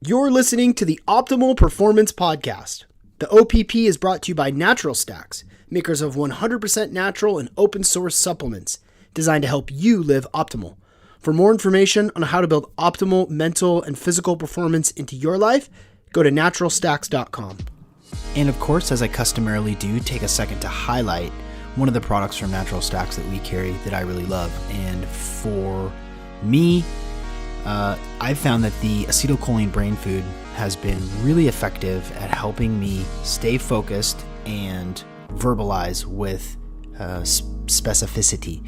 You're listening to the Optimal Performance Podcast. The OPP is brought to you by Natural Stacks, makers of 100% natural and open source supplements designed to help you live optimal. For more information on how to build optimal mental and physical performance into your life, go to naturalstacks.com. And of course, as I customarily do, take a second to highlight one of the products from Natural Stacks that we carry that I really love. And for me, I've found that the acetylcholine brain food has been really effective at helping me stay focused and verbalize with specificity.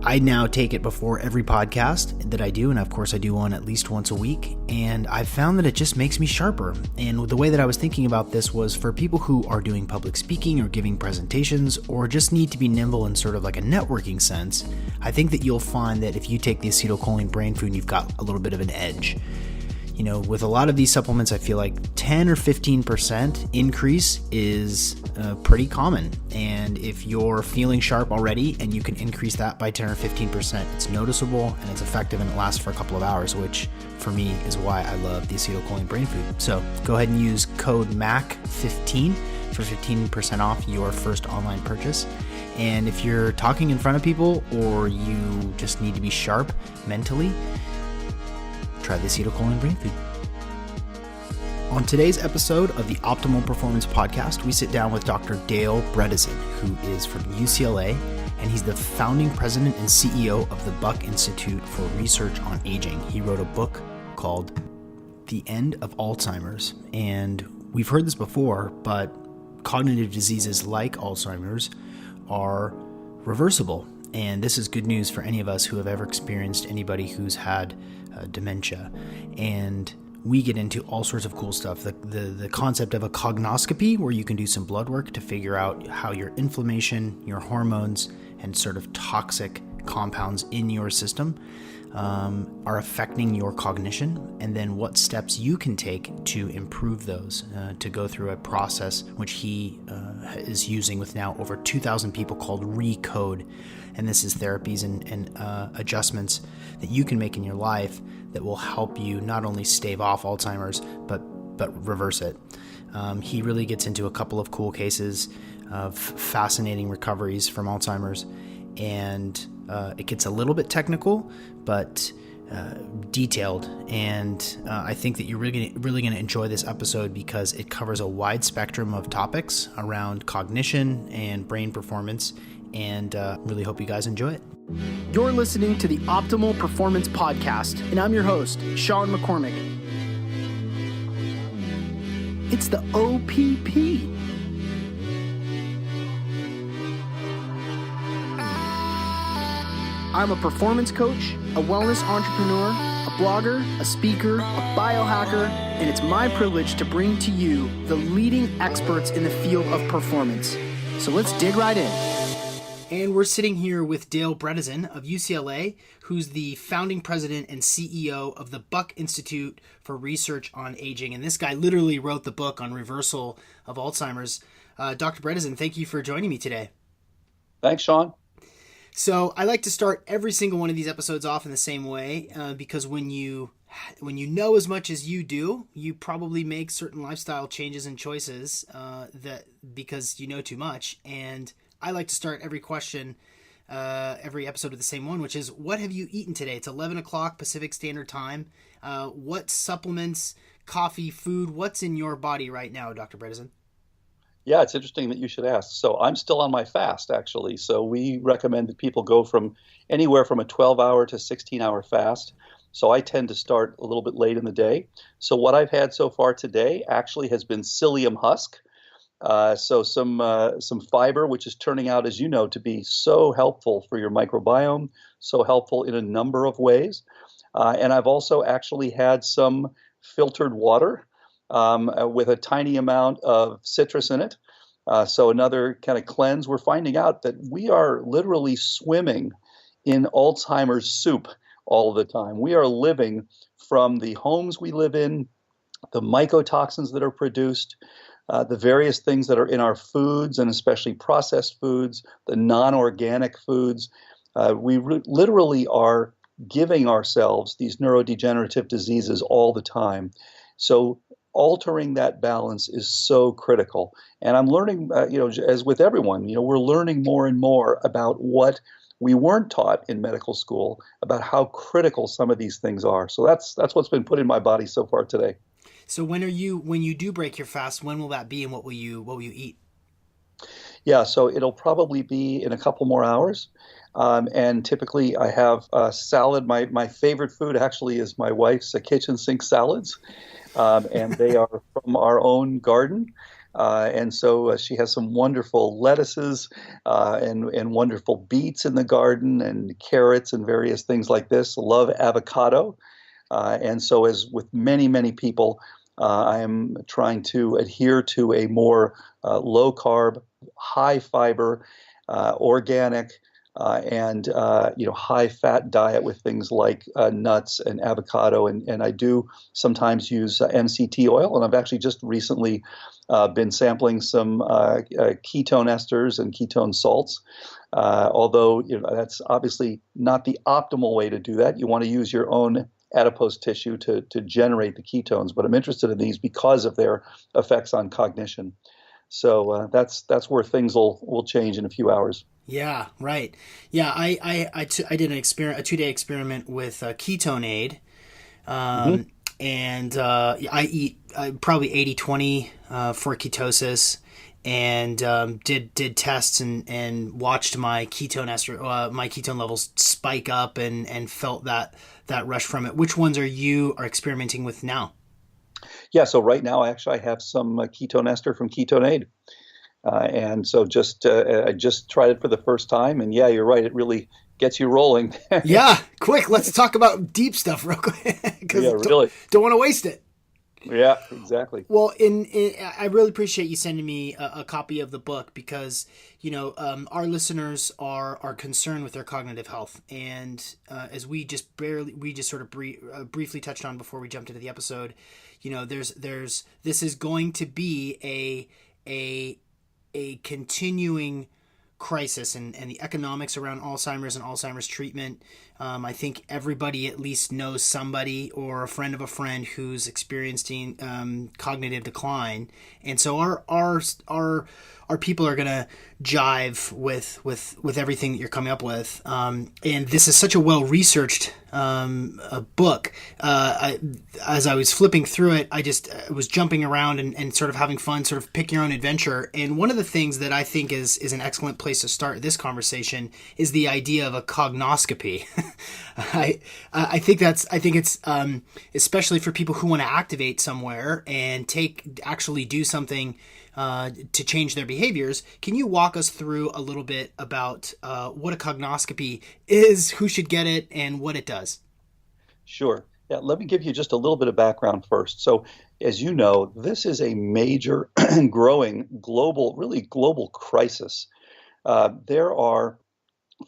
I now take it before every podcast that I do, and of course I do one at least once a week, and I've found that it just makes me sharper. And the way that I was thinking about this was for people who are doing public speaking or giving presentations or just need to be nimble in sort of like a networking sense. I think that you'll find that if you take the acetylcholine brain food, you've got a little bit of an edge. You know, with a lot of these supplements, I feel like 10 or 15% increase is pretty common. And if you're feeling sharp already and you can increase that by 10 or 15%, it's noticeable and it's effective and it lasts for a couple of hours, which for me is why I love the acetylcholine brain food. So go ahead and use code MAC15 for 15% off your first online purchase. And if you're talking in front of people or you just need to be sharp mentally, try the acetylcholine brain food. On today's episode of the Optimal Performance Podcast, we sit down with Dr. Dale Bredesen, who is from UCLA, and he's the founding president and CEO of the Buck Institute for Research on Aging. He wrote a book called The End of Alzheimer's, and we've heard this before, but cognitive diseases like Alzheimer's are reversible. And this is good news for any of us who have ever experienced anybody who's had dementia. And we get into all sorts of cool stuff. The concept of a cognoscopy, where you can do some blood work to figure out how your inflammation, your hormones, and sort of toxic compounds in your system are affecting your cognition, and then what steps you can take to improve those, to go through a process which he is using with now over 2,000 people called ReCODE. And this is therapies and adjustments that you can make in your life that will help you not only stave off Alzheimer's, but reverse it. He really gets into a couple of cool cases of fascinating recoveries from Alzheimer's, and it gets a little bit technical, but detailed. And I think that you're really going to enjoy this episode because it covers a wide spectrum of topics around cognition and brain performance, and really hope you guys enjoy it. You're listening to the Optimal Performance Podcast, and I'm your host, Sean McCormick. It's the OPP. I'm a performance coach, a wellness entrepreneur, a blogger, a speaker, a biohacker, and it's my privilege to bring to you the leading experts in the field of performance. So let's dig right in. And we're sitting here with Dale Bredesen of UCLA, who's the founding president and CEO of the Buck Institute for Research on Aging. And this guy literally wrote the book on reversal of Alzheimer's. Dr. Bredesen, thank you for joining me today. Thanks, Sean. So I like to start every single one of these episodes off in the same way, because when you know as much as you do, you probably make certain lifestyle changes and choices that because you know too much. And I like to start every question, every episode with the same one, which is, what have you eaten today? It's 11 o'clock Pacific Standard Time. What supplements, coffee, food, what's in your body right now, Dr. Bredesen? Yeah, it's interesting that you should ask. So I'm still on my fast, actually. So we recommend that people go from anywhere from a 12-hour to 16-hour fast. So I tend to start a little bit late in the day. So what I've had so far today actually has been psyllium husk. So some fiber, which is turning out, as you know, to be so helpful for your microbiome, so helpful in a number of ways. And I've also actually had some filtered water with a tiny amount of citrus in it. So another kind of cleanse. We're finding out that we are literally swimming in Alzheimer's soup all the time. We are living from the homes we live in, the mycotoxins that are produced, the various things that are in our foods, and especially processed foods, the non-organic foods. We literally are giving ourselves these neurodegenerative diseases all the time. So altering that balance is so critical. And I'm learning, as with everyone, we're learning more and more about what we weren't taught in medical school about how critical some of these things are. So that's what's been put in my body so far today. So when you do break your fast, when will that be, and what will you eat? Yeah, so it'll probably be in a couple more hours. And typically I have salad. My favorite food actually is my wife's kitchen sink salads. And they are from our own garden. And so she has some wonderful lettuces and wonderful beets in the garden and carrots and various things like this. Love avocado. And so, as with many, many people, I am trying to adhere to a more low carb, high fiber, organic, and high fat diet with things like nuts and avocado, and I do sometimes use MCT oil, and I've actually just recently been sampling some ketone esters and ketone salts. Although that's obviously not the optimal way to do that. You want to use your own adipose tissue to generate the ketones, but I'm interested in these because of their effects on cognition. So that's where things will change in a few hours. Yeah, right. Yeah, I did a 2-day experiment with ketone aid, Mm-hmm. and I eat probably 80-20 for ketosis, and did tests and watched my my ketone levels spike up and felt that rush from it. Which ones are experimenting with now? Yeah, so right now I have some ketone ester from Ketone Aid. And so I just tried it for the first time, and yeah, you're right. It really gets you rolling. Yeah, quick. Let's talk about deep stuff real quick because Yeah, really. don't want to waste it. Yeah, exactly. Well, I really appreciate you sending me a copy of the book because our listeners are concerned with their cognitive health, and as we just sort of briefly touched on before we jumped into the episode, this is going to be a continuing crisis, and the economics around Alzheimer's and Alzheimer's treatment. I think everybody at least knows somebody or a friend of a friend who's experiencing cognitive decline, and so our people are going to jive with everything that you're coming up with. And this is such a well researched book. As I was flipping through it, I was jumping around and sort of having fun, sort of pick your own adventure. And one of the things that I think is an excellent place to start this conversation is the idea of a cognoscopy. I think it's especially for people who want to activate somewhere and actually do something to change their behaviors. Can you walk us through a little bit about what a cognoscopy is, who should get it, and what it does? Sure. Yeah, let me give you just a little bit of background first. So, as you know, this is a major growing really global crisis. There are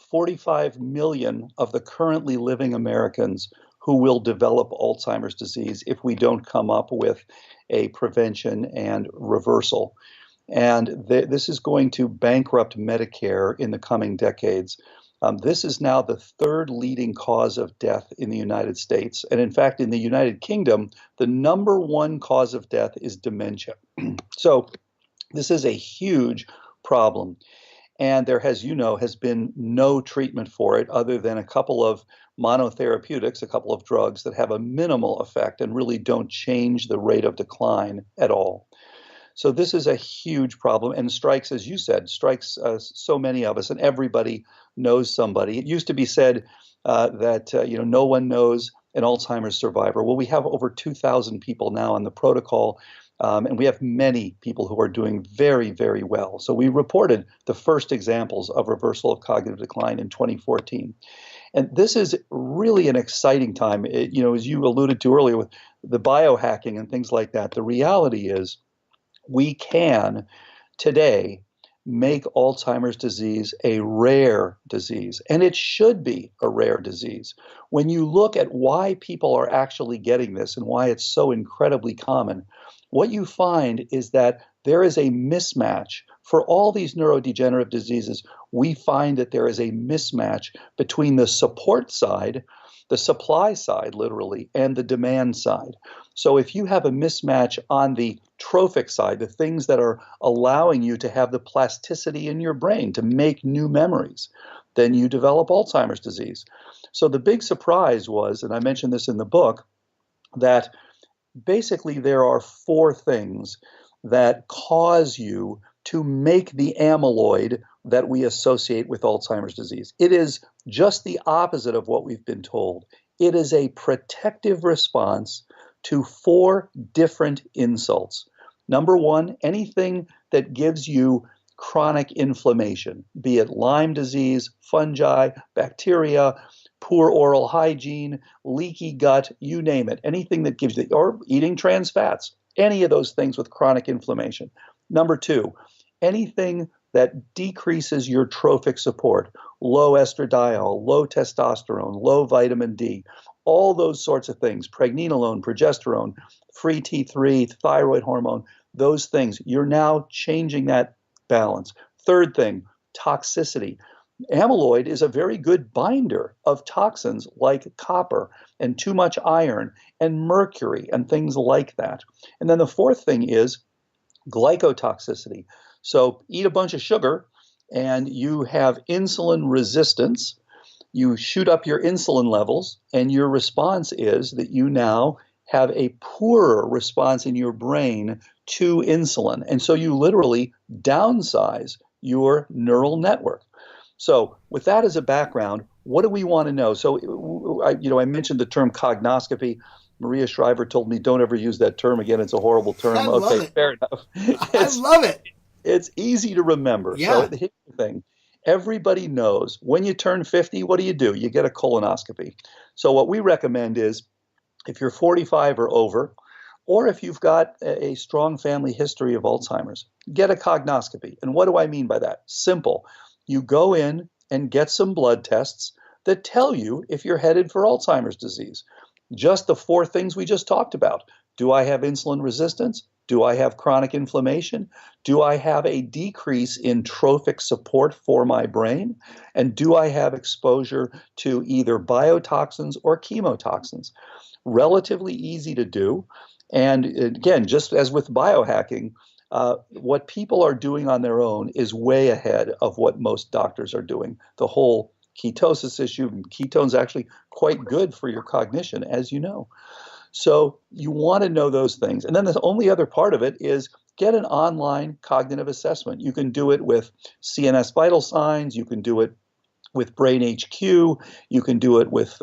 45 million of the currently living Americans who will develop Alzheimer's disease if we don't come up with a prevention and reversal. And this is going to bankrupt Medicare in the coming decades. This is now the third leading cause of death in the United States. And in fact, in the United Kingdom, the number one cause of death is dementia. So this is a huge problem. And there has been no treatment for it other than a couple of monotherapeutics, a couple of drugs that have a minimal effect and really don't change the rate of decline at all. So this is a huge problem and strikes, as you said, so many of us, and everybody knows somebody. It used to be said that no one knows an Alzheimer's survivor. Well, we have over 2,000 people now on the protocol. And we have many people who are doing very, very well. So we reported the first examples of reversal of cognitive decline in 2014. And this is really an exciting time. As you alluded to earlier with the biohacking and things like that, the reality is we can today make Alzheimer's disease a rare disease. And it should be a rare disease. When you look at why people are actually getting this and why it's so incredibly common, what you find is that there is a mismatch for all these neurodegenerative diseases. We find that there is a mismatch between the support side the supply side, literally, and the demand side. So if you have a mismatch on the trophic side, the things that are allowing you to have the plasticity in your brain to make new memories, then you develop Alzheimer's disease. So the big surprise was, and I mentioned this in the book, that basically there are four things that cause you to make the amyloid that we associate with Alzheimer's disease. It is just the opposite of what we've been told. It is a protective response to four different insults. Number one, anything that gives you chronic inflammation, be it Lyme disease, fungi, bacteria, poor oral hygiene, leaky gut, you name it, anything that gives you, or eating trans fats, any of those things with chronic inflammation. Number two, anything that decreases your trophic support, low estradiol, low testosterone, low vitamin D, all those sorts of things, pregnenolone, progesterone, free T3, thyroid hormone, those things, you're now changing that balance. Third thing, toxicity. Amyloid is a very good binder of toxins like copper and too much iron and mercury and things like that. And then the fourth thing is glycotoxicity. So eat a bunch of sugar and you have insulin resistance. You shoot up your insulin levels and your response is that you now have a poorer response in your brain to insulin. And so you literally downsize your neural network. So with that as a background, what do we want to know? So, I mentioned the term cognoscopy. Maria Shriver told me, don't ever use that term again. It's a horrible term. I love it. Fair enough. I love it. It's easy to remember. Yeah. So here's the thing. Everybody knows when you turn 50, what do? You get a colonoscopy. So what we recommend is if you're 45 or over, or if you've got a strong family history of Alzheimer's, get a cognoscopy. And what do I mean by that? Simple. You go in and get some blood tests that tell you if you're headed for Alzheimer's disease. Just the four things we just talked about. Do I have insulin resistance? Do I have chronic inflammation? Do I have a decrease in trophic support for my brain? And do I have exposure to either biotoxins or chemotoxins? Relatively easy to do. And again, just as with biohacking, what people are doing on their own is way ahead of what most doctors are doing. The whole ketosis issue, ketones actually quite good for your cognition, as you know. So you want to know those things. And then the only other part of it is get an online cognitive assessment. You can do it with CNS vital signs. You can do it with Brain HQ. You can do it with,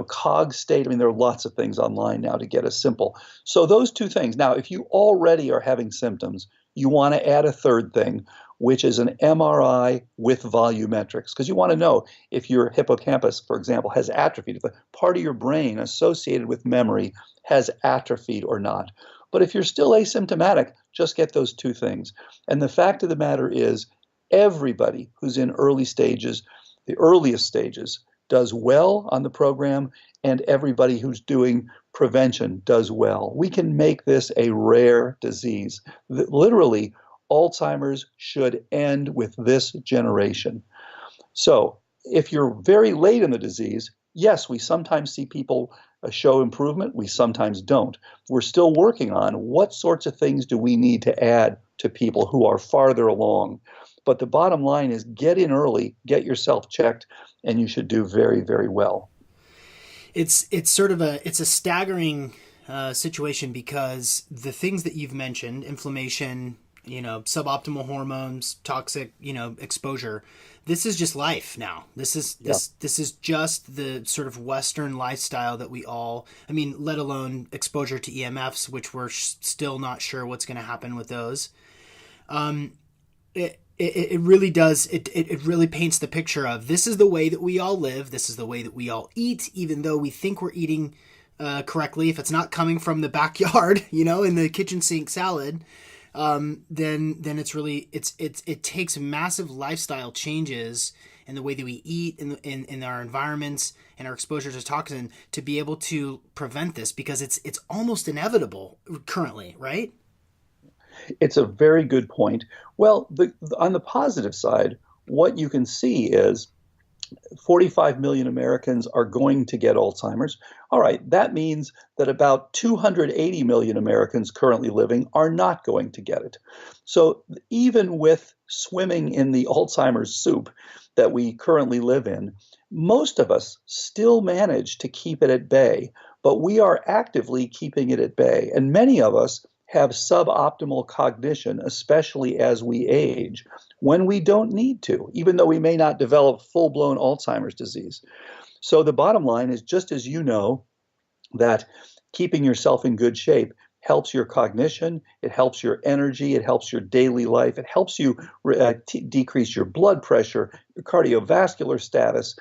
Cog State. I mean, there are lots of things online now to get us simple. So those two things. Now, if you already are having symptoms, you want to add a third thing, which is an MRI with volumetrics, because you want to know if your hippocampus, for example, has atrophied, if a part of your brain associated with memory has atrophied or not. But if you're still asymptomatic, just get those two things. And the fact of the matter is, everybody who's in early stages, the earliest stages, does well on the program, and everybody who's doing prevention does well. We can make this a rare disease. Literally, Alzheimer's should end with this generation. So if you're very late in the disease, yes, we sometimes see people show improvement. We sometimes don't. We're still working on what sorts of things do we need to add to people who are farther along. But the bottom line is get in early, get yourself checked, and you should do very, very well. It's a staggering situation because the things that you've mentioned, inflammation, suboptimal hormones, toxic, exposure, this is just life now. This is just the sort of Western lifestyle that we all, let alone exposure to EMFs, which we're still not sure what's going to happen with those. It really does. It really paints the picture of this is the way that we all live. This is the way that we all eat, even though we think we're eating correctly. If it's not coming from the backyard, in the kitchen sink salad, then it's really it takes massive lifestyle changes in the way that we eat, in our environments and our exposure to toxin to be able to prevent this, because it's almost inevitable currently, right? It's a very good point. Well, on the positive side, what you can see is 45 million Americans are going to get Alzheimer's. All right, that means that about 280 million Americans currently living are not going to get it. So even with swimming in the Alzheimer's soup that we currently live in, most of us still manage to keep it at bay, but we are actively keeping it at bay. And many of us have suboptimal cognition, especially as we age, when we don't need to, even though we may not develop full-blown Alzheimer's disease. So the bottom line is, just as you know that keeping yourself in good shape helps your cognition, it helps your energy, it helps your daily life, it helps you decrease your blood pressure, your cardiovascular status,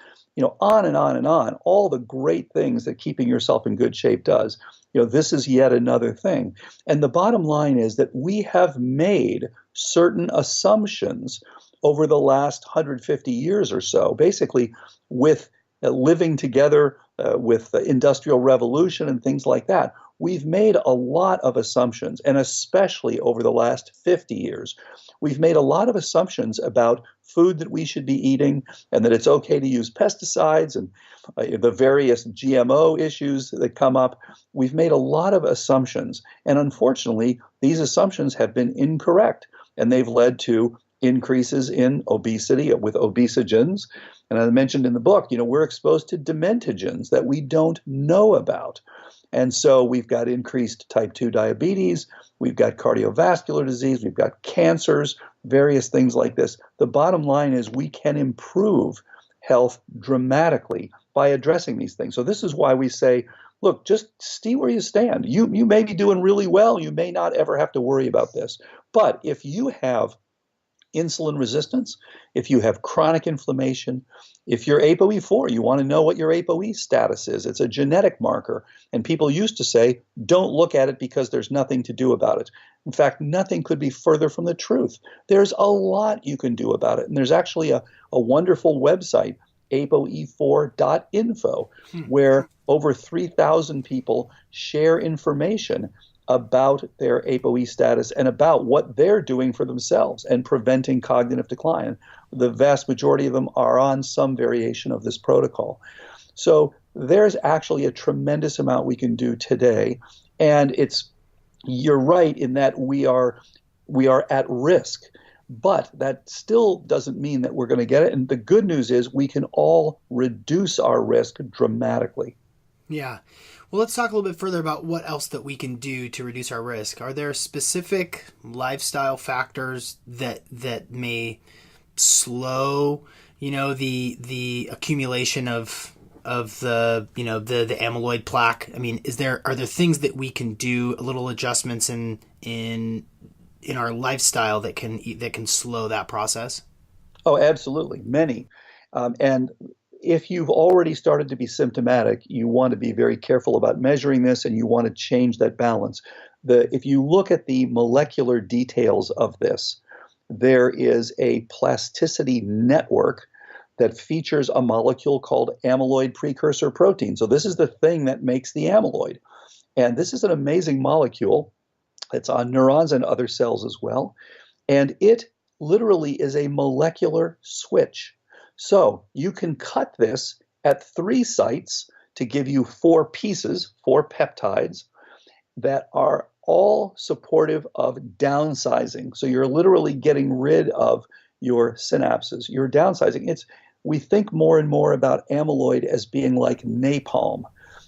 on and on and on, all the great things that keeping yourself in good shape does. This is yet another thing. And the bottom line is that we have made certain assumptions over the last 150 years or so, basically with living together with the Industrial Revolution and things like that. We've made a lot of assumptions, and especially over the last 50 years, we've made a lot of assumptions about food that we should be eating, and that it's okay to use pesticides and the various GMO issues that come up. We've made a lot of assumptions, and unfortunately, these assumptions have been incorrect, and they've led to increases in obesity with obesogens. And as I mentioned in the book, we're exposed to dementogens that we don't know about. And so we've got increased type 2 diabetes, we've got cardiovascular disease, we've got cancers, various things like this. The bottom line is we can improve health dramatically by addressing these things. So this is why we say, look, just see where you stand. You may be doing really well. You may not ever have to worry about this. But if you have insulin resistance, if you have chronic inflammation, if you're ApoE4, you want to know what your ApoE status is. It's a genetic marker. And people used to say, don't look at it because there's nothing to do about it. In fact, nothing could be further from the truth. There's a lot you can do about it. And there's actually a wonderful website, apoe4.info, where over 3,000 people share information about their ApoE status and about what they're doing for themselves and preventing cognitive decline. The vast majority of them are on some variation of this protocol. So there's actually a tremendous amount we can do today. And you're right in that we are at risk, but that still doesn't mean that we're going to get it. And the good news is we can all reduce our risk dramatically. Yeah. Well, let's talk a little bit further about what else that we can do to reduce our risk. Are there specific lifestyle factors that may slow, the accumulation of the amyloid plaque? I mean, are there things that we can do, little adjustments in our lifestyle that can slow that process? Oh, absolutely, many, and if you've already started to be symptomatic, you want to be very careful about measuring this, and you want to change that balance. If you look at the molecular details of this, there is a plasticity network that features a molecule called amyloid precursor protein. So this is the thing that makes the amyloid. And this is an amazing molecule. It's on neurons and other cells as well. And it literally is a molecular switch. So you can cut this at 3 sites to give you 4 pieces, 4 peptides that are all supportive of downsizing. So you're literally getting rid of your synapses. You're downsizing. We think more and more about amyloid as being like napalm.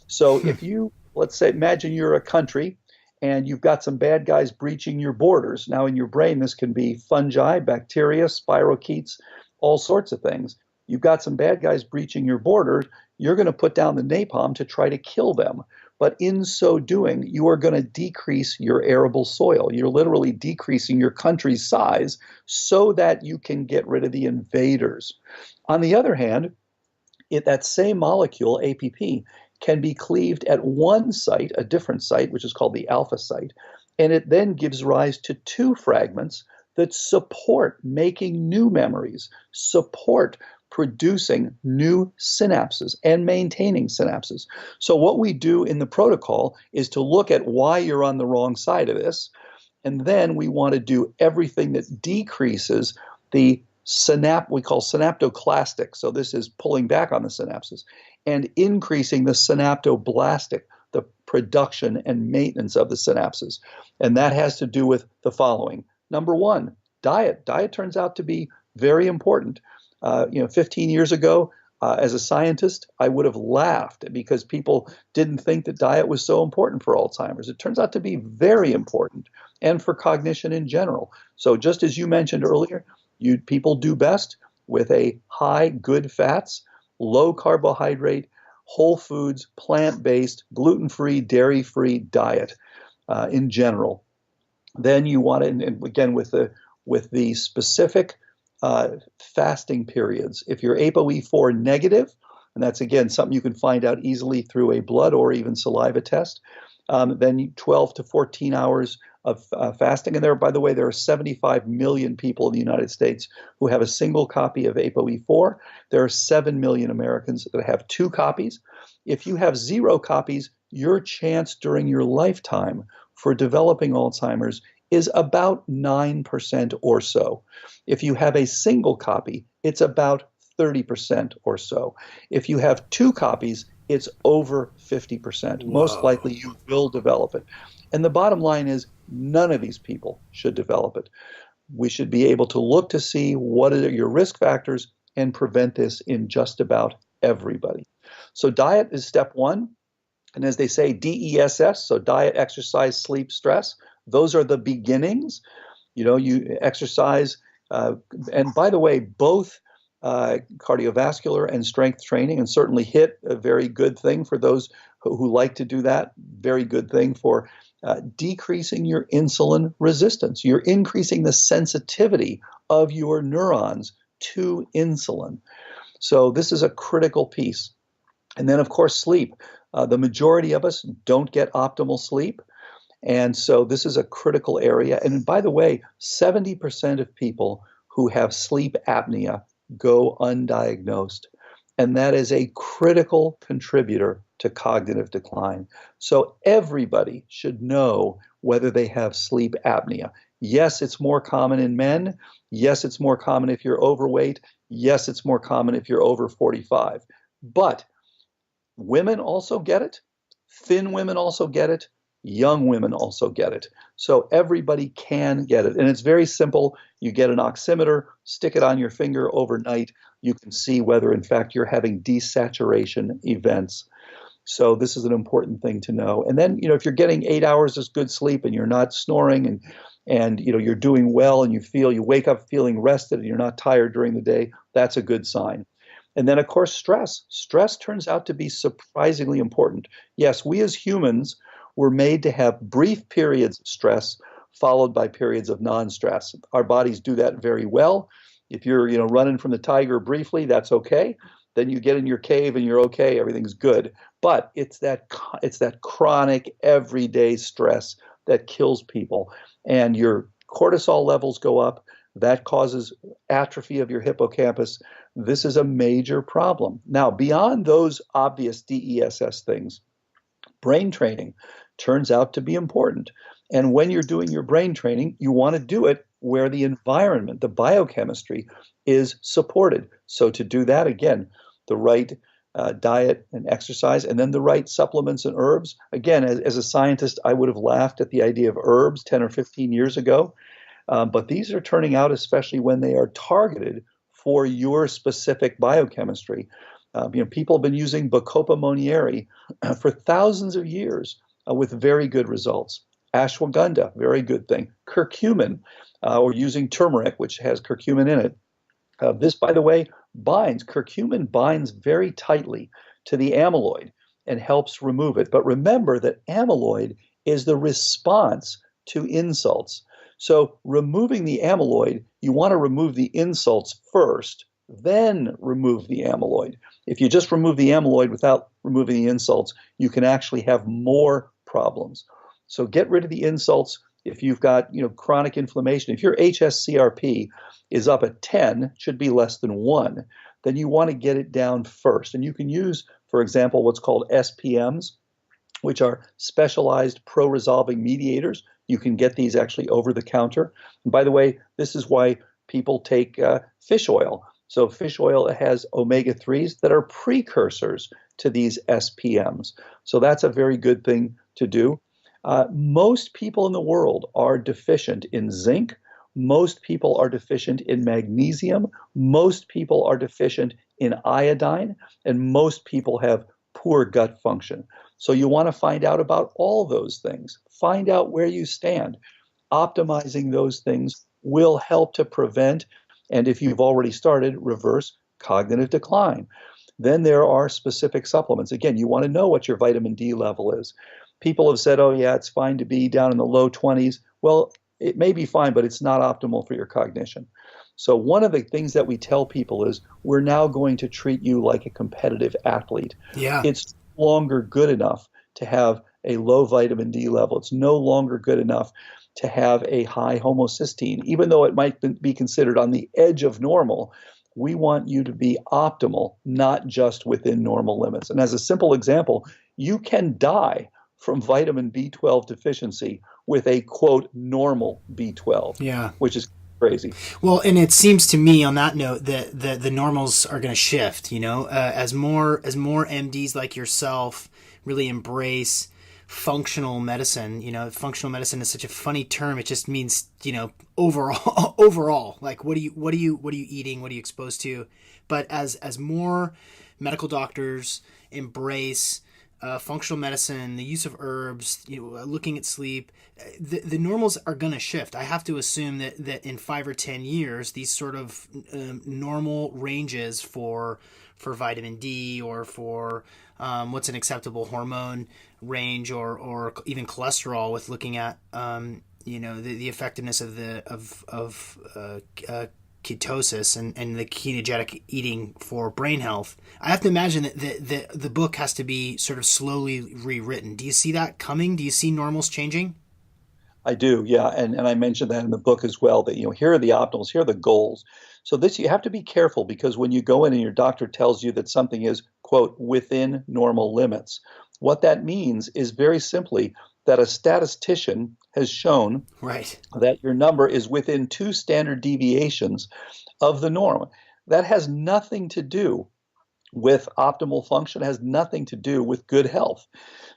So if you, let's say, imagine you're a country and you've got some bad guys breaching your borders. Now in your brain, this can be fungi, bacteria, spirochetes, all sorts of things. You've got some bad guys breaching your border, you're going to put down the napalm to try to kill them. But in so doing, you are going to decrease your arable soil. You're literally decreasing your country's size so that you can get rid of the invaders. On the other hand, that same molecule, APP, can be cleaved at one site, a different site, which is called the alpha site, and it then gives rise to 2 fragments that support making new memories, support producing new synapses and maintaining synapses. So what we do in the protocol is to look at why you're on the wrong side of this, and then we want to do everything that decreases the we call synaptoclastic. So this is pulling back on the synapses and increasing the synaptoblastic, the production and maintenance of the synapses. And that has to do with the following. Number one, diet. Diet turns out to be very important. 15 years ago, as a scientist, I would have laughed because people didn't think that diet was so important for Alzheimer's. It turns out to be very important and for cognition in general. So just as you mentioned earlier, people do best with a high good fats, low carbohydrate, whole foods, plant-based, gluten-free, dairy-free diet in general. Then you want to, and again with the specific fasting periods. If you're ApoE4 negative, and that's again something you can find out easily through a blood or even saliva test, then 12 to 14 hours of fasting. And by the way, there are 75 million people in the United States who have a single copy of ApoE4. There are 7 million Americans that have 2 copies. If you have 0 copies, your chance during your lifetime for developing Alzheimer's is about 9% or so. If you have a single copy, it's about 30% or so. If you have 2 copies, it's over 50%. Whoa. Most likely you will develop it. And the bottom line is none of these people should develop it. We should be able to look to see what are your risk factors and prevent this in just about everybody. So diet is step one. And as they say, DESS, so diet, exercise, sleep, stress, those are the beginnings. You exercise, and by the way, both cardiovascular and strength training, and certainly HIIT, a very good thing for those who like to do that, very good thing for decreasing your insulin resistance. You're increasing the sensitivity of your neurons to insulin. So this is a critical piece. And then, of course, sleep. The majority of us don't get optimal sleep. And so this is a critical area. And by the way, 70% of people who have sleep apnea go undiagnosed. And that is a critical contributor to cognitive decline. So everybody should know whether they have sleep apnea. Yes, it's more common in men. Yes, it's more common if you're overweight. Yes, it's more common if you're over 45. But women also get it. Thin women also get it. Young women also get it. So everybody can get it. And it's very simple. You get an oximeter, stick it on your finger overnight. You can see whether, in fact, you're having desaturation events. So this is an important thing to know. And then, if you're getting 8 hours of good sleep and you're not snoring and you're doing well and you wake up feeling rested and you're not tired during the day, that's a good sign. And then, of course, stress. Stress turns out to be surprisingly important. Yes, we as humans were made to have brief periods of stress followed by periods of non-stress. Our bodies do that very well. If you're, running from the tiger briefly, that's okay. Then you get in your cave and you're okay, everything's good. But it's that chronic everyday stress that kills people. And your cortisol levels go up. That causes atrophy of your hippocampus. This is a major problem. Now, beyond those obvious DESS things, brain training turns out to be important. And when you're doing your brain training, you want to do it where the environment, the biochemistry, is supported. So to do that, again, the right diet and exercise, and then the right supplements and herbs. Again, as a scientist, I would have laughed at the idea of herbs 10 or 15 years ago. But these are turning out, especially when they are targeted for your specific biochemistry. People have been using Bacopa monnieri for thousands of years with very good results. Ashwagandha, very good thing. Curcumin, or using turmeric, which has curcumin in it. This, by the way, curcumin binds very tightly to the amyloid and helps remove it. But remember that amyloid is the response to insults. So removing the amyloid, you want to remove the insults first, then remove the amyloid. If you just remove the amyloid without removing the insults, you can actually have more problems. So get rid of the insults. If you've got chronic inflammation, if your hsCRP is up at 10, should be less than 1, then you want to get it down first. And you can use, for example, what's called SPMs, which are specialized pro-resolving mediators. You can get these actually over the counter. And by the way, this is why people take fish oil. So fish oil has omega-3s that are precursors to these SPMs. So that's a very good thing to do. Most people in the world are deficient in zinc. Most people are deficient in magnesium. Most people are deficient in iodine. And most people have poor gut function. So you want to find out about all those things. Find out where you stand. Optimizing those things will help to prevent, and if you've already started, reverse cognitive decline. Then there are specific supplements. Again, you want to know what your vitamin D level is. People have said, oh, yeah, it's fine to be down in the low 20s. Well, it may be fine, but it's not optimal for your cognition. So one of the things that we tell people is we're now going to treat you like a competitive athlete. Yeah. It's no longer good enough to have a low vitamin D level. It's no longer good enough to have a high homocysteine. Even though it might be considered on the edge of normal, we want you to be optimal, not just within normal limits. And as a simple example, you can die from vitamin B12 deficiency with a, quote, normal B12, Yeah. which is crazy. Well, and it seems to me on that note that the normals are going to shift, as more MDs like yourself really embrace functional medicine. Functional medicine is such a funny term. It just means, overall, like what are you eating? What are you exposed to? But as more medical doctors embrace functional medicine, the use of herbs, looking at sleep, the normals are going to shift. I have to assume that in 5 or 10 years, these sort of normal ranges for vitamin D or for what's an acceptable hormone range or even cholesterol, with looking at the effectiveness of ketosis and the ketogenic eating for brain health. I have to imagine that the book has to be sort of slowly rewritten. Do you see that coming? Do you see normals changing? I do, yeah, and I mentioned that in the book as well, that here are the optimals, here are the goals. So this, you have to be careful, because when you go in and your doctor tells you that something is, quote, within normal limits, what that means is very simply that a statistician has shown right that your number is within 2 standard deviations of the norm. That has nothing to do with optimal function, has nothing to do with good health.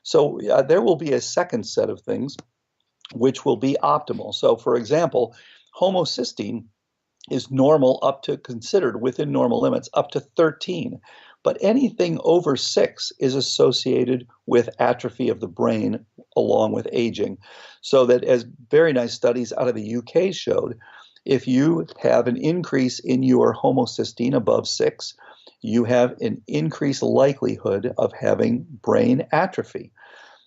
So there will be a second set of things which will be optimal. So for example, homocysteine is normal up to, considered within normal limits, up to 13. But anything over 6 is associated with atrophy of the brain along with aging. So that, as very nice studies out of the UK showed, if you have an increase in your homocysteine above 6, you have an increased likelihood of having brain atrophy.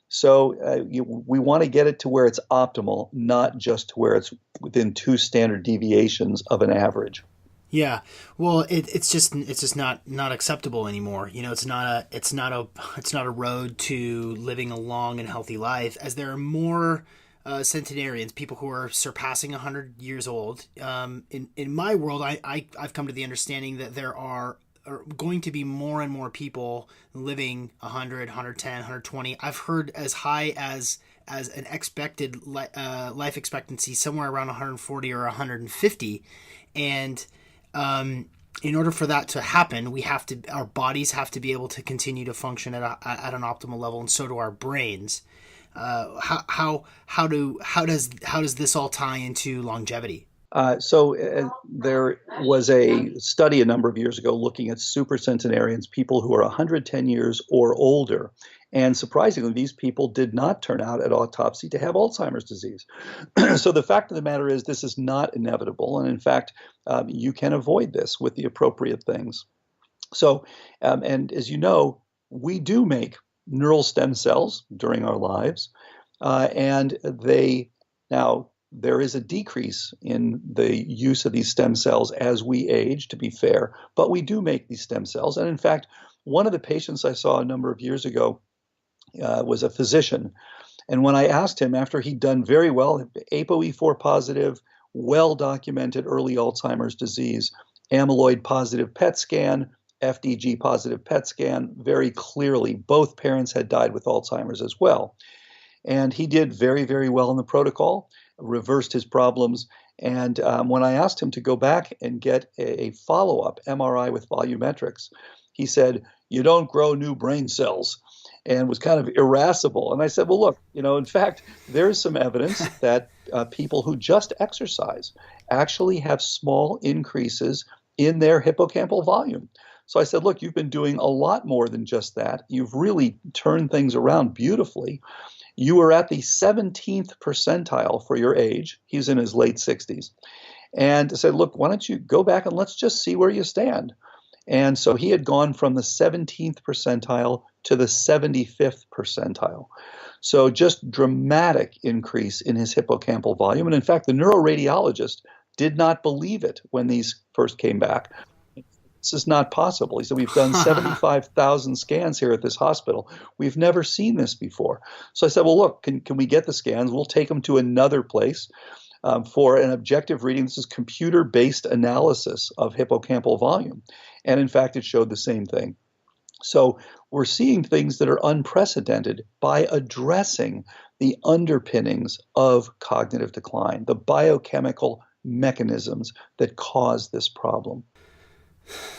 So we want to get it to where it's optimal, not just to where it's within 2 standard deviations of an average. Yeah, well, it's just not acceptable anymore. It's not a road to living a long and healthy life, as there are more centenarians, people who are surpassing 100 years old. In my world, I've come to the understanding that there are going to be more and more people living 100, 110, 120. I've heard as high as an expected life expectancy somewhere around 140 or 150, and in order for that to happen, our bodies have to be able to continue to function at an optimal level, and so do our brains. How does this all tie into longevity? There was a study a number of years ago looking at supercentenarians, people who are 110 years or older. And surprisingly, these people did not turn out at autopsy to have Alzheimer's disease. So the fact of the matter is, this is not inevitable. And in fact, you can avoid this with the appropriate things. So, and as you know, we do make neural stem cells during our lives. And there is a decrease in the use of these stem cells as we age, to be fair, but we do make these stem cells. And in fact, one of the patients I saw a number of years ago was a physician. And when I asked him, after he'd done very well, ApoE4 positive, well-documented early Alzheimer's disease, amyloid positive PET scan, FDG positive PET scan, very clearly both parents had died with Alzheimer's as well. And he did very, very well in the protocol, reversed his problems. And when I asked him to go back and get a follow-up MRI with volumetrics, he said, "You don't grow new brain cells," and was kind of irascible. And I said, well, look, in fact, there's some evidence that people who just exercise actually have small increases in their hippocampal volume. So I said, look, you've been doing a lot more than just that. You've really turned things around beautifully. You were at the 17th percentile for your age. He's in his late 60s. And I said, look, why don't you go back and let's just see where you stand. And so he had gone from the 17th percentile to the 75th percentile. So just dramatic increase in his hippocampal volume. And in fact, the neuroradiologist did not believe it when these first came back. This is not possible. He said, we've done 75,000 scans here at this hospital. We've never seen this before. So I said, well, look, can we get the scans? We'll take them to another place for an objective reading. This is computer-based analysis of hippocampal volume. And in fact, it showed the same thing. So we're seeing things that are unprecedented by addressing the underpinnings of cognitive decline, the biochemical mechanisms that cause this problem.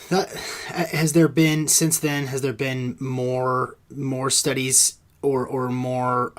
Has there been more studies or more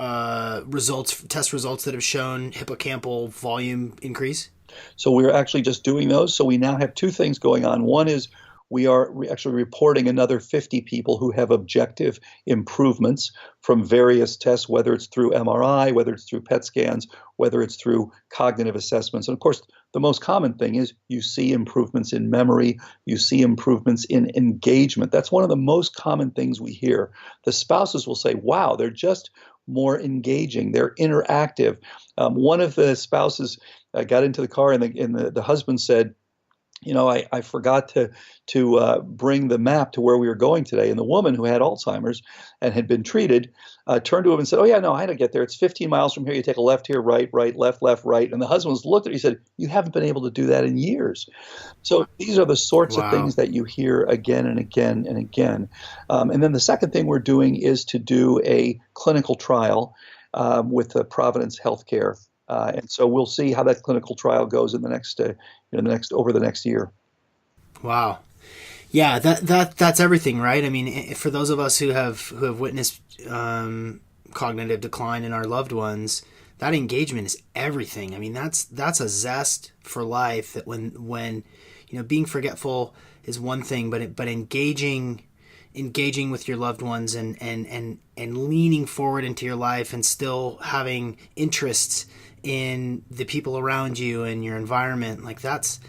test results that have shown hippocampal volume increase? So we're actually just doing those. So we now have two things going on. One is we are actually reporting another 50 people who have objective improvements from various tests, whether it's through MRI, whether it's through PET scans, whether it's through cognitive assessments. And of course, the most common thing is you see improvements in memory, you see improvements in engagement. That's one of the most common things we hear. The spouses will say, wow, they're just more engaging, they're interactive. One of the spouses got into the car and the husband said, I forgot to bring the map to where we were going today. And the woman who had Alzheimer's and had been treated turned to him and said, oh, yeah, no, I had to get there. It's 15 miles from here. You take a left here, right, left, right. And the husband looked at her. He said, you haven't been able to do that in years. So these are the sorts of things that you hear again and again and again. And then the second thing we're doing is to do a clinical trial with the Providence Healthcare. And so we'll see how that clinical trial goes in the next, over the next year. Wow, yeah, that's everything, right? I mean, for those of us who have witnessed cognitive decline in our loved ones, that engagement is everything. I mean, that's a zest for life. That when being forgetful is one thing, but engaging with your loved ones and leaning forward into your life and still having interests in the people around you and your environment, like that's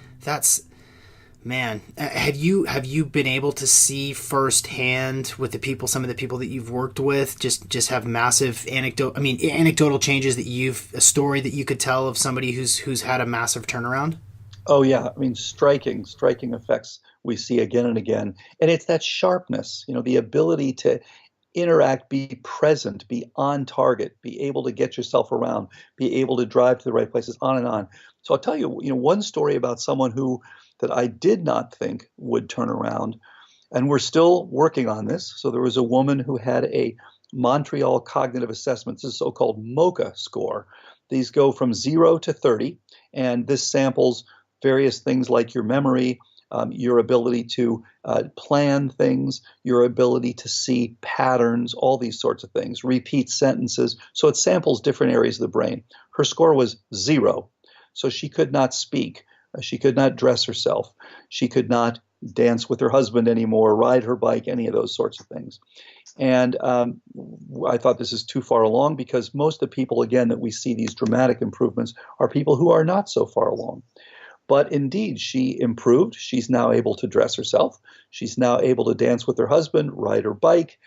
man. Have you been able to see firsthand with some of the people that you've worked with, just have massive anecdotal changes a story that you could tell of somebody who's had a massive turnaround? Oh yeah, I mean, striking effects we see again and again, and it's that sharpness, the ability to interact, be present, be on target, be able to get yourself around, be able to drive to the right places, on and on. So I'll tell you, one story about someone that I did not think would turn around, and we're still working on this. So there was a woman who had a Montreal Cognitive Assessment, this so-called MoCA score. These go from 0 to 30, and this samples various things like your memory, your ability to plan things, your ability to see patterns, all these sorts of things, repeat sentences. So it samples different areas of the brain. Her score was 0. So she could not speak. She could not dress herself. She could not dance with her husband anymore, ride her bike, any of those sorts of things. And I thought this is too far along, because most of the people, again, that we see these dramatic improvements are people who are not so far along. But indeed, she improved. She's now able to dress herself. She's now able to dance with her husband, ride her bike,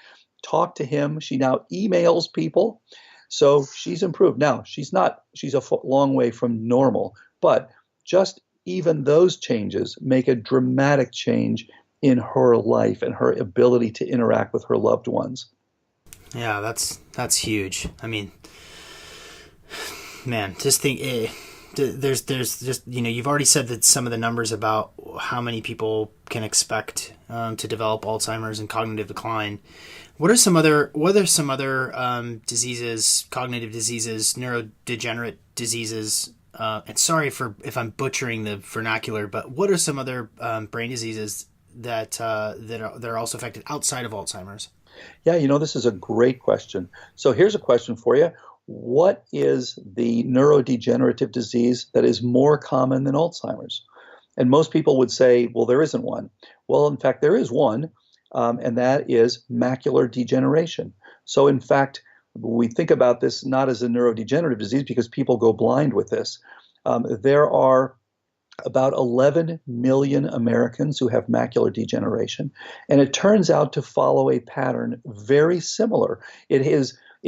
talk to him. She now emails people. So she's improved. Now, she's a long way from normal, but just even those changes make a dramatic change in her life and her ability to interact with her loved ones. Yeah, that's huge. I mean, man, just think, there's just, you've already said that some of the numbers about how many people can expect to develop Alzheimer's and cognitive decline. What are some other diseases, cognitive diseases, neurodegenerative diseases? And sorry for if I'm butchering the vernacular, but what are some other brain diseases that are also affected outside of Alzheimer's? Yeah, this is a great question. So here's a question for you. What is the neurodegenerative disease that is more common than Alzheimer's? And most people would say, well, there isn't one. Well, in fact, there is one, and that is macular degeneration. So, in fact, we think about this not as a neurodegenerative disease because people go blind with this. There are about 11 million Americans who have macular degeneration, and it turns out to follow a pattern very similar. It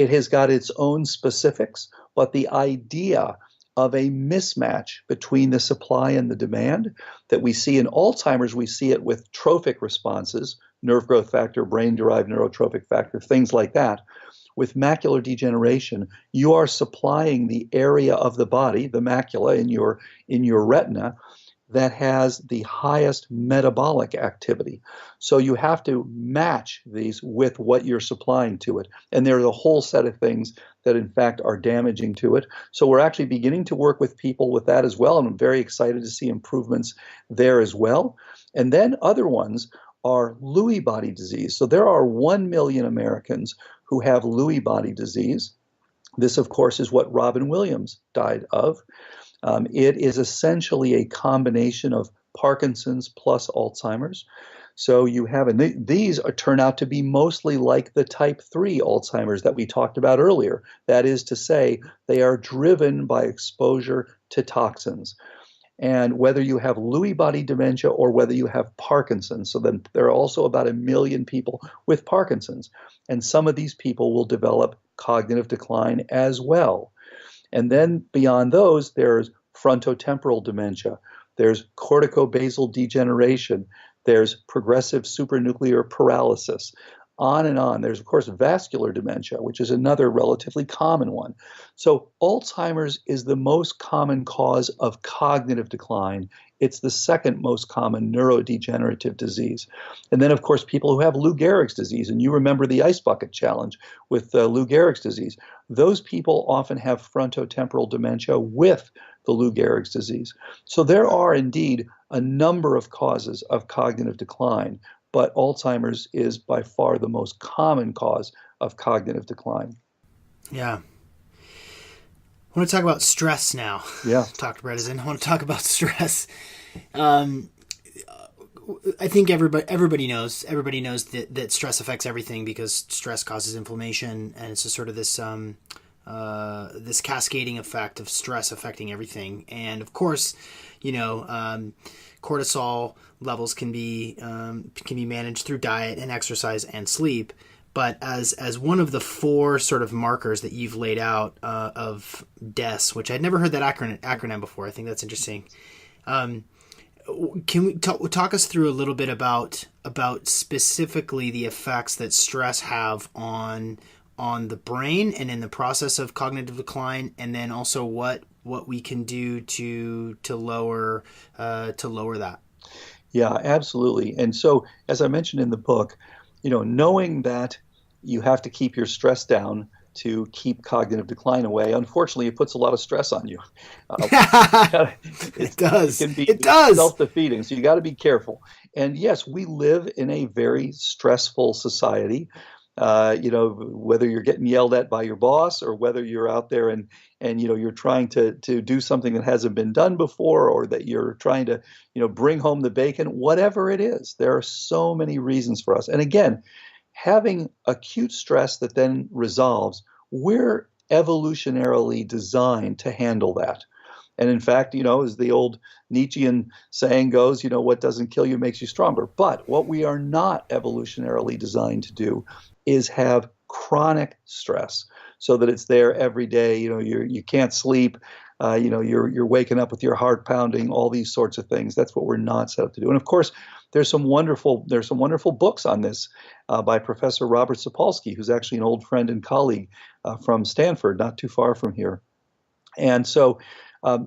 has got its own specifics, but the idea of a mismatch between the supply and the demand that we see in Alzheimer's, we see it with trophic responses, nerve growth factor, brain-derived neurotrophic factor, things like that. With macular degeneration, you are supplying the area of the body, the macula in your retina, that has the highest metabolic activity. So you have to match these with what you're supplying to it. And there's a whole set of things that, in fact, are damaging to it. So we're actually beginning to work with people with that as well. And I'm very excited to see improvements there as well. And then other ones are Lewy body disease. So there are 1 million Americans who have Lewy body disease. This, of course, is what Robin Williams died of. It is essentially a combination of Parkinson's plus Alzheimer's. So you have, and these turn out to be mostly like the type 3 Alzheimer's that we talked about earlier. That is to say, they are driven by exposure to toxins. And whether you have Lewy body dementia or whether you have Parkinson's, so then there are also about 1 million people with Parkinson's. And some of these people will develop cognitive decline as well. And then beyond those, there's frontotemporal dementia, there's corticobasal degeneration, there's progressive supranuclear paralysis, on and on. There's, of course, vascular dementia, which is another relatively common one. So Alzheimer's is the most common cause of cognitive decline. It's the second most common neurodegenerative disease. And then, of course, people who have Lou Gehrig's disease, and you remember the ice bucket challenge with Lou Gehrig's disease, those people often have frontotemporal dementia with the Lou Gehrig's disease. So there are indeed a number of causes of cognitive decline, but Alzheimer's is by far the most common cause of cognitive decline. Yeah. I want to talk about stress now. Yeah. Dr. Bredesen. I want to talk about stress. I think everybody knows that stress affects everything because stress causes inflammation, and it's just sort of this this cascading effect of stress affecting everything. And of course, cortisol levels can be managed through diet and exercise and sleep. But as one of the 4 sort of markers that you've laid out of DES, which I'd never heard that acronym before, I think that's interesting. Can we talk us through a little bit about specifically the effects that stress have on the brain and in the process of cognitive decline, and then also what we can do to lower that? Yeah, absolutely. And so, as I mentioned in the book, knowing that you have to keep your stress down to keep cognitive decline away, unfortunately, it puts a lot of stress on you. It does. It does. Self-defeating, so you got to be careful. And yes, we live in a very stressful society. Whether you're getting yelled at by your boss or whether you're out there and you're trying to do something that hasn't been done before, or that you're trying to, bring home the bacon, whatever it is, there are so many reasons for us. And again, having acute stress that then resolves, we're evolutionarily designed to handle that. And in fact, as the old Nietzschean saying goes, what doesn't kill you makes you stronger. But what we are not evolutionarily designed to do is have chronic stress so that it's there every day. You can't sleep. You're waking up with your heart pounding, all these sorts of things. That's what we're not set up to do. And of course, there's some wonderful books on this by Professor Robert Sapolsky, who's actually an old friend and colleague from Stanford, not too far from here. And so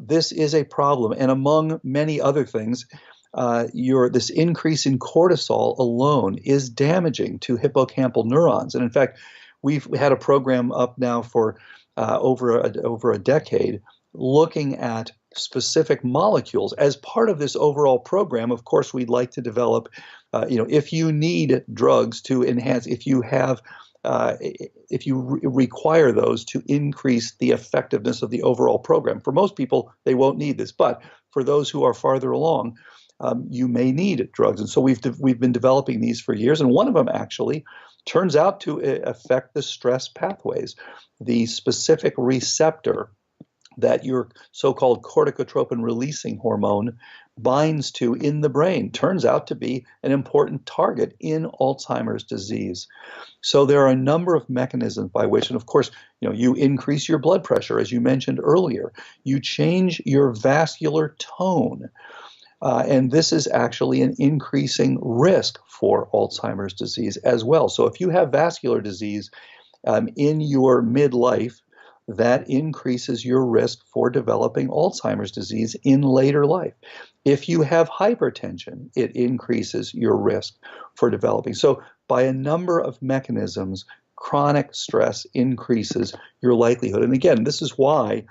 this is a problem. And among many other things, this increase in cortisol alone is damaging to hippocampal neurons. And in fact, we've had a program up now for over a decade looking at specific molecules as part of this overall program. Of course, we'd like to develop, if you need drugs to enhance, if you require those to increase the effectiveness of the overall program. For most people, they won't need this, but for those who are farther along, you may need drugs. And so we've been developing these for years, and one of them actually turns out to affect the stress pathways, the specific receptor that your so-called corticotropin releasing hormone binds to in the brain turns out to be an important target in Alzheimer's disease. So there are a number of mechanisms by which, and of course, you increase your blood pressure, as you mentioned earlier. You change your vascular tone. And this is actually an increasing risk for Alzheimer's disease as well. So if you have vascular disease in your midlife, that increases your risk for developing Alzheimer's disease in later life. If you have hypertension, it increases your risk for developing. So by a number of mechanisms, chronic stress increases your likelihood. And again, this is why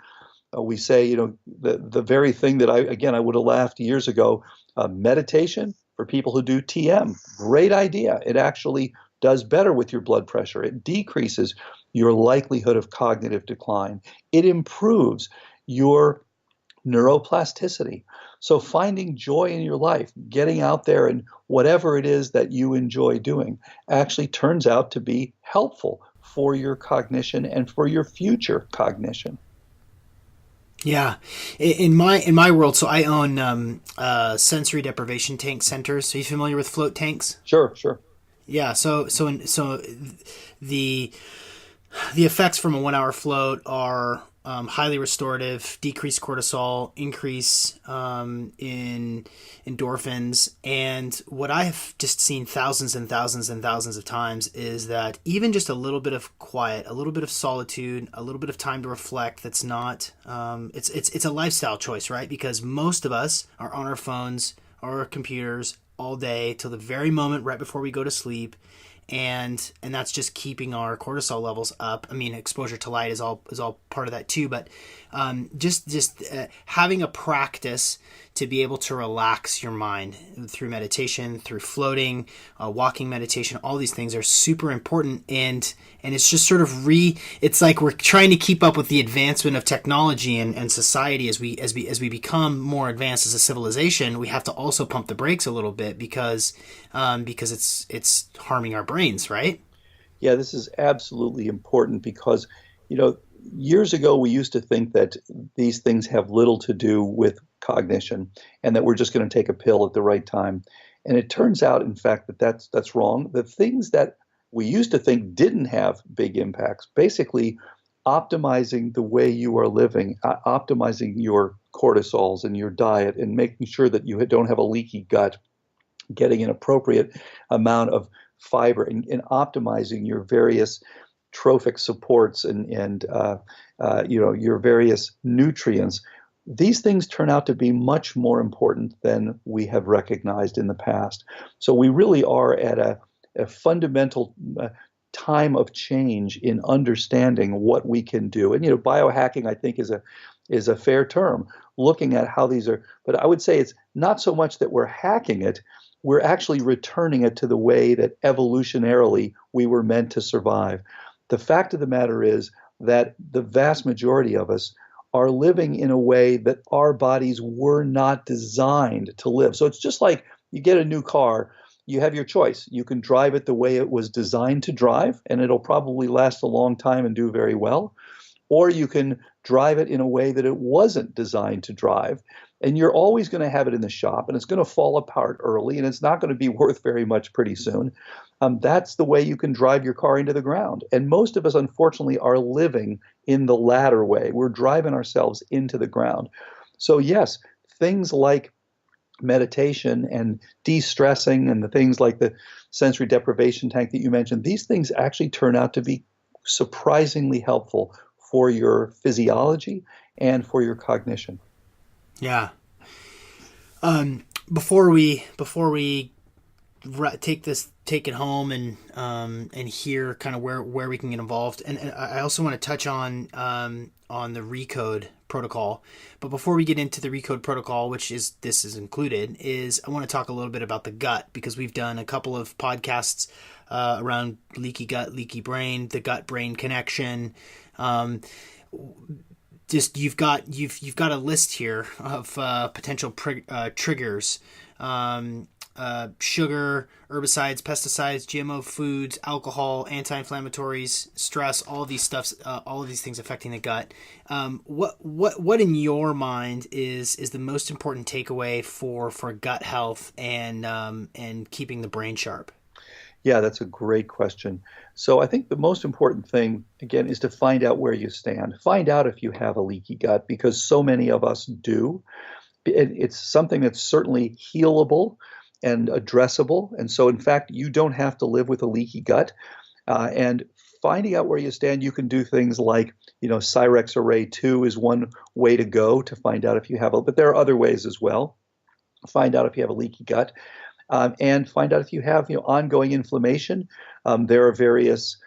we say, the very thing that I would have laughed years ago, meditation for people who do TM, great idea. It actually does better with your blood pressure. It decreases your likelihood of cognitive decline. It improves your neuroplasticity. So finding joy in your life, getting out there and whatever it is that you enjoy doing actually turns out to be helpful for your cognition and for your future cognition. Yeah, in my world, so I own sensory deprivation tank centers. Are you familiar with float tanks? Sure. Yeah, so the effects from a 1 hour float are highly restorative, decrease cortisol, increase in endorphins. And what I've just seen thousands and thousands and thousands of times is that even just a little bit of quiet, a little bit of solitude, a little bit of time to reflect, that's not, it's a lifestyle choice, right? Because most of us are on our phones or our computers all day till the very moment right before we go to sleep. And that's just keeping our cortisol levels up. I mean, exposure to light is all part of that too. But just having a practice to be able to relax your mind through meditation, through floating, walking meditation, all these things are super important. And it's just sort of it's like we're trying to keep up with the advancement of technology and society as we become more advanced as a civilization. We have to also pump the brakes a little bit because it's harming our brains, right? Yeah, this is absolutely important because, years ago we used to think that these things have little to do with cognition and that we're just going to take a pill at the right time. And it turns out, in fact, that that's wrong. The things that we used to think didn't have big impacts, basically optimizing the way you are living, optimizing your cortisols and your diet and making sure that you don't have a leaky gut, getting an appropriate amount of fiber and optimizing your various trophic supports and your various nutrients. These things turn out to be much more important than we have recognized in the past. So we really are at a fundamental time of change in understanding what we can do. And biohacking, I think, is a fair term, looking at how these are. But I would say it's not so much that we're hacking it. We're actually returning it to the way that evolutionarily we were meant to survive. The fact of the matter is that the vast majority of us are living in a way that our bodies were not designed to live. So it's just like you get a new car, you have your choice. You can drive it the way it was designed to drive, and it'll probably last a long time and do very well. Or you can drive it in a way that it wasn't designed to drive. And you're always going to have it in the shop, and it's going to fall apart early, and it's not going to be worth very much pretty soon. That's the way you can drive your car into the ground. And most of us, unfortunately, are living in the latter way. We're driving ourselves into the ground. So yes, things like meditation and de-stressing and the things like the sensory deprivation tank that you mentioned, these things actually turn out to be surprisingly helpful for your physiology and for your cognition. Yeah. before we take it home and hear kind of where we can get involved, and I also want to touch on the ReCODE protocol. But before we get into the ReCODE protocol, which this is included, is I want to talk a little bit about the gut, because we've done a couple of podcasts around leaky gut, leaky brain, the gut brain connection. Just you've got a list here of potential triggers. Sugar, herbicides, pesticides, GMO foods, alcohol, anti-inflammatories, stress, all of these things affecting the gut. What in your mind is the most important takeaway for gut health and keeping the brain sharp? Yeah, that's a great question. So I think the most important thing, again, is to find out where you stand. Find out if you have a leaky gut, because so many of us do. It's something that's certainly healable and addressable. And so, in fact, you don't have to live with a leaky gut. And finding out where you stand, you can do things like, Cyrex Array 2 is one way to go to find out if you have but there are other ways as well. Find out if you have a leaky gut. And find out if you have, ongoing inflammation. There are various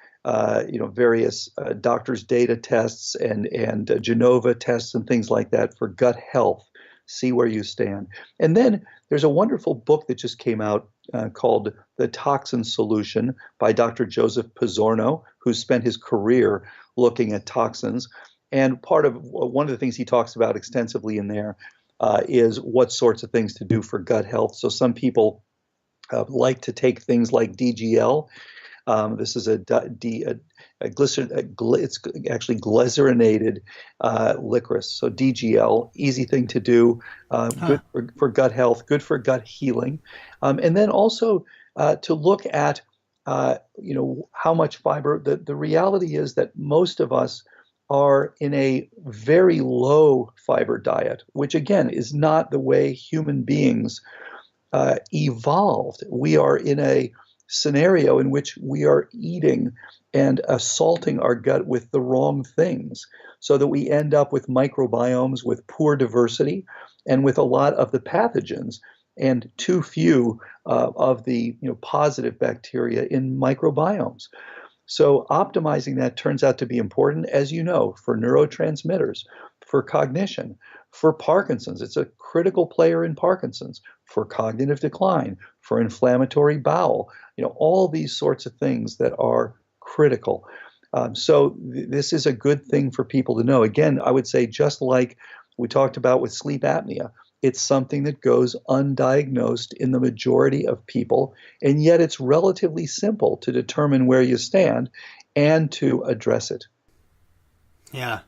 doctors' data tests and Genova tests and things like that for gut health. See where you stand. And then there's a wonderful book that just came out called The Toxin Solution by Dr. Joseph Pizzorno, who spent his career looking at toxins. And one of the things he talks about extensively in there is what sorts of things to do for gut health. So some people like to take things like DGL. This is it's actually glycerinated licorice. So DGL, easy thing to do, good for gut health, good for gut healing. And then also to look at, how much fiber. The reality is that most of us are in a very low fiber diet, which again is not the way human beings evolved. We are in a scenario in which we are eating and assaulting our gut with the wrong things, so that we end up with microbiomes with poor diversity and with a lot of the pathogens and too few of the positive bacteria in microbiomes. So optimizing that turns out to be important, as you know, for neurotransmitters, for cognition, for Parkinson's. It's a critical player in Parkinson's, for cognitive decline, for inflammatory bowel, all these sorts of things that are critical. So this is a good thing for people to know. Again, I would say, just like we talked about with sleep apnea, it's something that goes undiagnosed in the majority of people, and yet it's relatively simple to determine where you stand and to address it. Yeah.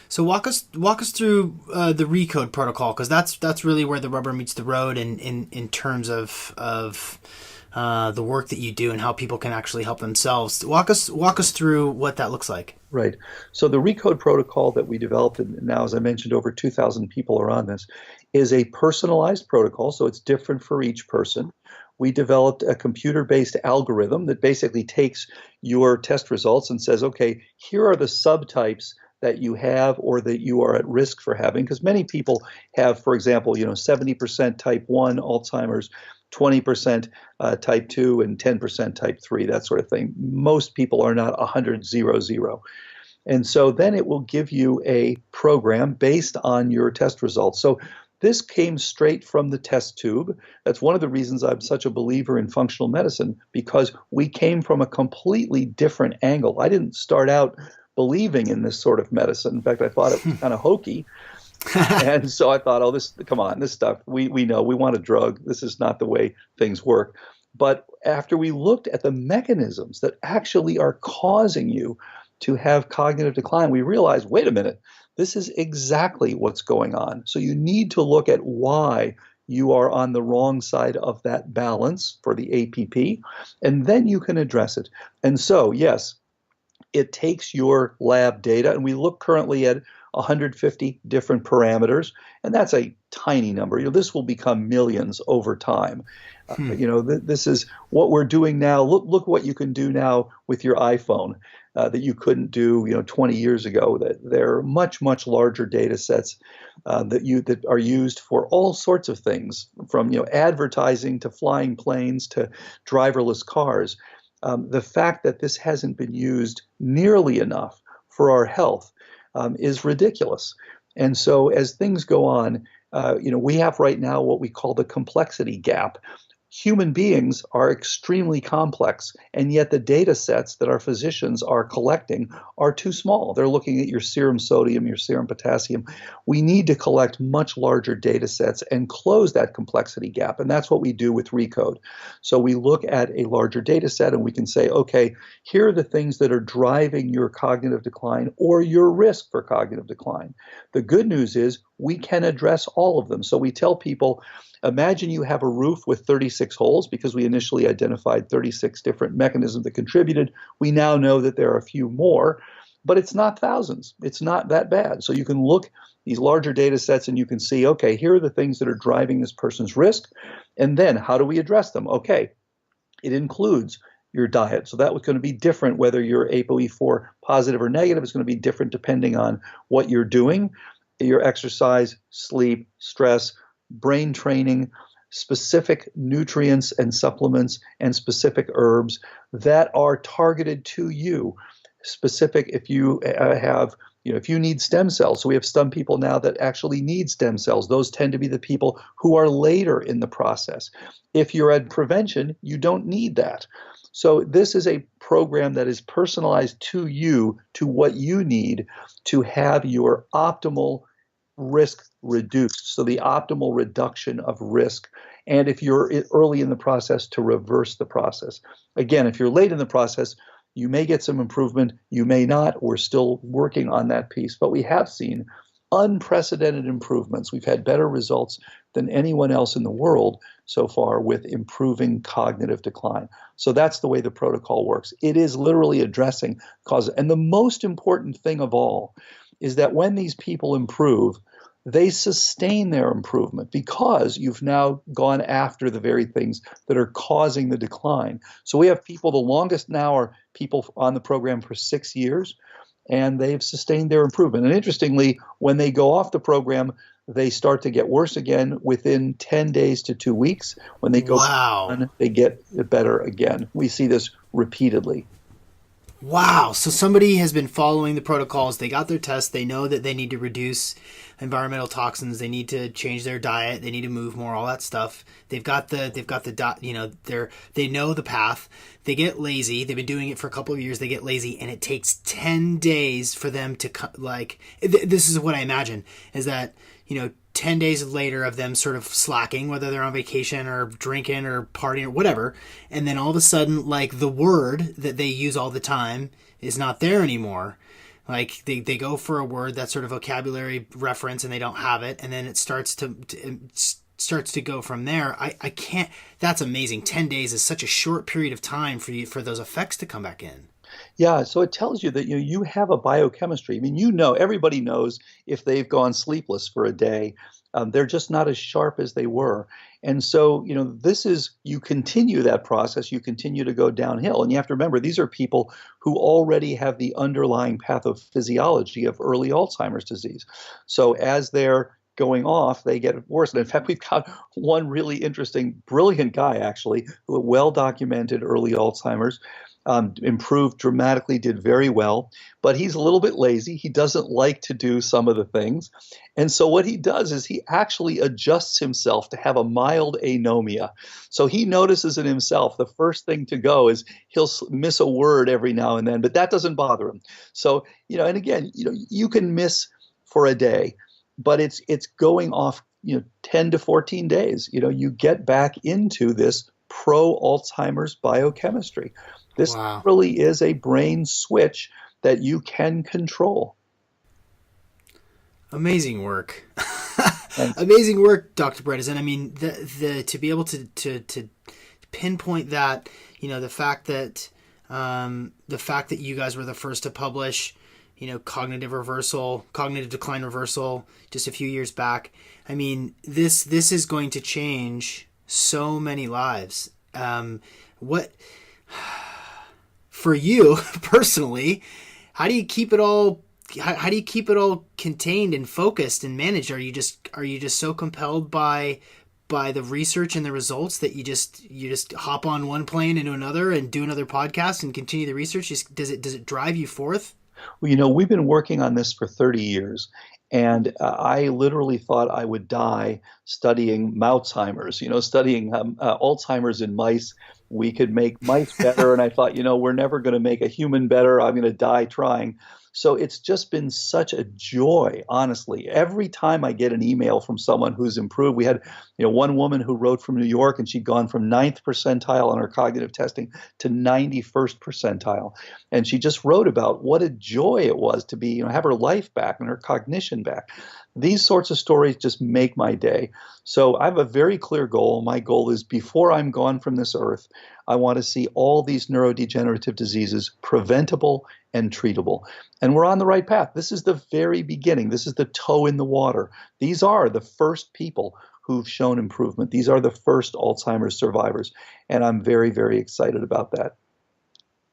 So walk us through the ReCODE protocol, because that's really where the rubber meets the road in terms of the work that you do and how people can actually help themselves. Walk us through what that looks like. Right. So the ReCODE protocol that we developed, and now, as I mentioned, over 2,000 people are on this, is a personalized protocol. So it's different for each person. We developed a computer-based algorithm that basically takes your test results and says, okay, here are the subtypes that you have or that you are at risk for having. Because many people have, for example, 70% type 1 Alzheimer's, 20% type 2, and 10% type 3, that sort of thing. Most people are not 100-0-0. And so then it will give you a program based on your test results. So this came straight from the test tube. That's one of the reasons I'm such a believer in functional medicine, because we came from a completely different angle. I didn't start out believing in this sort of medicine. In fact, I thought it was kind of hokey. And so I thought, come on, this stuff, we know, we want a drug. This is not the way things work. But after we looked at the mechanisms that actually are causing you to have cognitive decline, we realized, wait a minute, this is exactly what's going on. So you need to look at why you are on the wrong side of that balance for the APP, and then you can address it. And so, yes, it takes your lab data, and we look currently at 150 different parameters, and that's a tiny number. This will become millions over time. This is what we're doing now. Look what you can do now with your iPhone. that you couldn't do 20 years ago. That there are much, much larger data sets that are used for all sorts of things, from advertising to flying planes to driverless cars. The fact that this hasn't been used nearly enough for our health is ridiculous. And so as things go on, we have right now what we call the complexity gap. Human beings are extremely complex, and yet the data sets that our physicians are collecting are too small. They're looking at your serum sodium, your serum potassium. We need to collect much larger data sets and close that complexity gap, and that's what we do with ReCODE. So we look at a larger data set and we can say, okay, here are the things that are driving your cognitive decline or your risk for cognitive decline. The good news is we can address all of them. So we tell people, imagine you have a roof with 36 holes, because we initially identified 36 different mechanisms that contributed. We now know that there are a few more, but it's not thousands. It's not that bad. So you can look at these larger data sets and you can see, okay, here are the things that are driving this person's risk. And then how do we address them? Okay, it includes your diet. So that was going to be different whether you're ApoE4 positive or negative. It's going to be different depending on what you're doing, your exercise, sleep, stress, brain training, specific nutrients and supplements, and specific herbs that are targeted to you. Specific if you have, if you need stem cells. So we have some people now that actually need stem cells. Those tend to be the people who are later in the process. If you're at prevention, you don't need that. So this is a program that is personalized to you, to what you need to have your optimal risk reduced. So the optimal reduction of risk. And if you're early in the process, to reverse the process. Again, if you're late in the process, you may get some improvement, you may not. We're still working on that piece, but we have seen unprecedented improvements. We've had better results than anyone else in the world so far with improving cognitive decline. So that's the way the protocol works. It is literally addressing causes. And the most important thing of all is that when these people improve, they sustain their improvement because you've now gone after the very things that are causing the decline. So we have people, the longest now are people on the program for 6 years, and they've sustained their improvement. And interestingly, when they go off the program, they start to get worse again within 10 days to 2 weeks. When they go on, they get better again. We see this repeatedly. Wow. So somebody has been following the protocols. They got their test. They know that they need to reduce environmental toxins. They need to change their diet. They need to move more, all that stuff. They know the path. They get lazy. They've been doing it for a couple of years. They get lazy, and it takes 10 days for them to this is what I imagine is that, 10 days later of them sort of slacking, whether they're on vacation or drinking or partying or whatever. And then all of a sudden, the word that they use all the time is not there anymore. Like they go for a word, that sort of vocabulary reference, and they don't have it. And then it starts to go from there. I can't, that's amazing. 10 days is such a short period of time for those effects to come back in. Yeah, so it tells you that you have a biochemistry. I mean, everybody knows if they've gone sleepless for a day, they're just not as sharp as they were. And so, you continue that process, you continue to go downhill. And you have to remember, these are people who already have the underlying pathophysiology of early Alzheimer's disease. So as they're going off, they get worse. And in fact, we've got one really interesting, brilliant guy, actually, who had well-documented early Alzheimer's. Improved dramatically, did very well, but he's a little bit lazy. He doesn't like to do some of the things. And so what he does is he actually adjusts himself to have a mild anomia. So he notices in himself the first thing to go is he'll miss a word every now and then, but that doesn't bother him. So, and again, you can miss for a day, but it's going off, 10 to 14 days. You get back into this pro-Alzheimer's biochemistry. This really is a brain switch that you can control. Amazing work. Amazing work, Dr. Bredesen. I mean, the to be able to pinpoint that, the fact that you guys were the first to publish, cognitive decline reversal just a few years back. I mean, this is going to change so many lives. for you personally, how do you keep it all? How do you keep it all contained and focused and managed? Are you just so compelled by the research and the results that you just hop on one plane into another and do another podcast and continue the research? Does it drive you forth? Well, we've been working on this for 30 years. And I literally thought I would die studying Alzheimer's, studying Alzheimer's in mice. We could make mice better. And I thought, we're never going to make a human better. I'm going to die trying. So it's just been such a joy, honestly. Every time I get an email from someone who's improved, we had, one woman who wrote from New York, and she'd gone from 9th percentile on her cognitive testing to 91st percentile. And she just wrote about what a joy it was to be, have her life back and her cognition back. These sorts of stories just make my day. So I have a very clear goal. My goal is, before I'm gone from this earth, I want to see all these neurodegenerative diseases preventable and treatable. And we're on the right path. This is the very beginning. This is the toe in the water. These are the first people who've shown improvement. These are the first Alzheimer's survivors. And I'm very, very excited about that.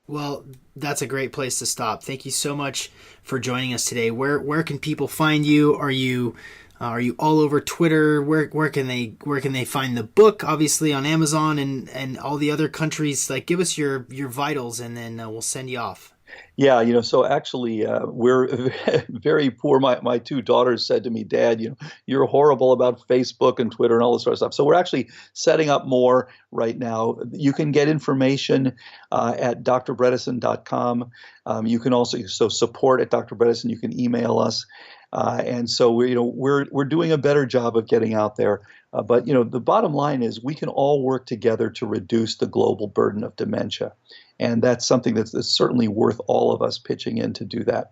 Well, that's a great place to stop. Thank you so much for joining us today. Where can people find you? Are you all over Twitter? Where can they find the book? Obviously on Amazon and all the other countries. Like, give us your vitals, and then we'll send you off. Yeah, so actually we're very poor. My two daughters said to me, Dad, you're horrible about Facebook and Twitter and all this sort of stuff. So we're actually setting up more right now. You can get information at drbredesen.com. You can also support at Dr. Bredesen. You can email us. And so we're doing a better job of getting out there. But the bottom line is, we can all work together to reduce the global burden of dementia. And that's something that's certainly worth all of us pitching in to do that.